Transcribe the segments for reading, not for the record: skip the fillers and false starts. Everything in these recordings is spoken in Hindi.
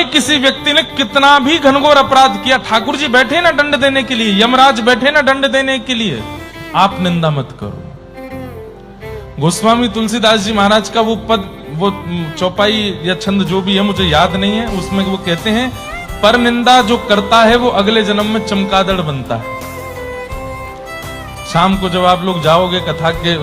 चाहे किसी व्यक्ति ने कितना भी घनघोर अपराध किया, ठाकुर जी बैठे ना दंड देने के लिए, यमराज बैठे ना दंड देने के लिए, आप निंदा मत करो। गोस्वामी तुलसीदास जी महाराज का वो पद, वो चौपाई या छंद जो भी है मुझे याद नहीं है, उसमें वो कहते हैं पर निंदा जो करता है वो अगले जन्म में चमगादड़ बनता है। शाम को जब आप लोग जाओगे कथा के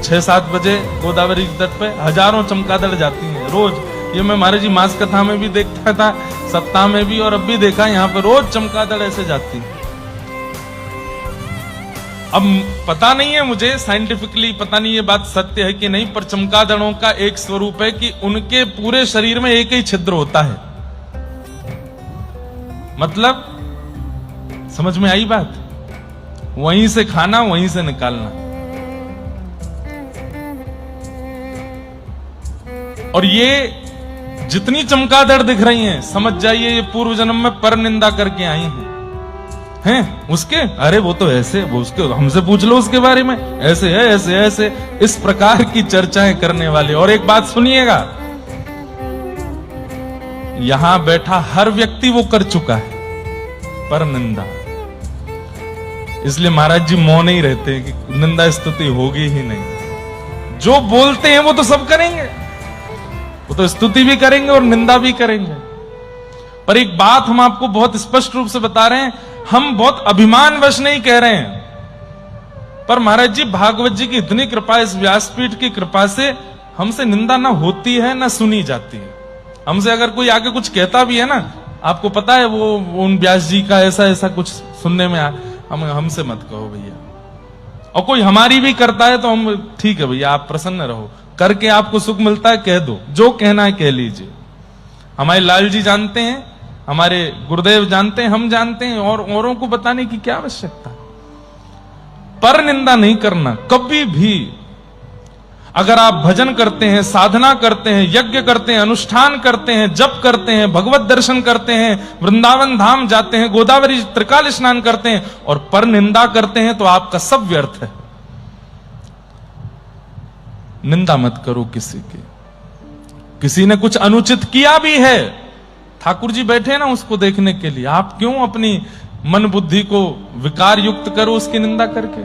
6-7 बजे गोदावरी तट पे हजारों चमगादड़ जाती हैं रोज। ये मैं महाराज जी मास कथा में भी देखता था, सप्ताह में भी, और अब भी देखा यहाँ पे रोज चमगादड़ ऐसे जाती है। अब पता नहीं है मुझे साइंटिफिकली, पता नहीं ये बात सत्य है कि नहीं, पर चमगादड़ों का एक स्वरूप है कि उनके पूरे शरीर में एक ही छिद्र होता है। मतलब समझ में आई बात? वहीं से खाना वहीं से निकालना। और ये जितनी चमगादड़ दिख रही हैं, समझ जाइए ये पूर्व जन्म में पर निंदा करके आई हैं उसके। अरे वो तो ऐसे, वो उसके हमसे पूछ लो उसके बारे में, ऐसे है, ऐसे ऐसे, इस प्रकार की चर्चाएं करने वाले। और एक बात सुनिएगा, यहां बैठा हर व्यक्ति वो कर चुका है पर निंदा। इसलिए महाराज जी मौन ही रहते हैं कि निंदा स्तुति होगी ही नहीं। जो बोलते हैं वो तो सब करेंगे, वो तो स्तुति भी करेंगे और निंदा भी करेंगे। पर एक बात हम आपको बहुत स्पष्ट रूप से बता रहे हैं, हम बहुत अभिमानवश नहीं कह रहे हैं, पर महाराज जी भागवत जी की इतनी कृपा, इस व्यासपीठ की कृपा से हमसे निंदा ना होती है ना सुनी जाती है। हमसे अगर कोई आके कुछ कहता भी है ना, आपको पता है वो उन व्यास जी का ऐसा ऐसा कुछ सुनने में हमसे मत कहो भैया। और कोई हमारी भी करता है तो हम, ठीक है भैया आप प्रसन्न रहो, करके आपको सुख मिलता है कह दो, जो कहना है कह लीजिए। हमारे लाल जी जानते हैं, हमारे गुरुदेव जानते हैं, हम जानते हैं, और औरों को बताने की क्या आवश्यकता। पर निंदा नहीं करना कभी भी। अगर आप भजन करते हैं, साधना करते हैं, यज्ञ करते हैं, अनुष्ठान करते हैं, जप करते हैं, भगवत दर्शन करते हैं, वृंदावन धाम जाते हैं, गोदावरी त्रिकाल स्नान करते हैं और पर निंदा करते हैं, तो आपका सब व्यर्थ है। निंदा मत करो किसी की। किसी ने कुछ अनुचित किया भी है, ठाकुर जी बैठे ना उसको देखने के लिए, आप क्यों अपनी मन बुद्धि को विकार युक्त करो उसकी निंदा करके।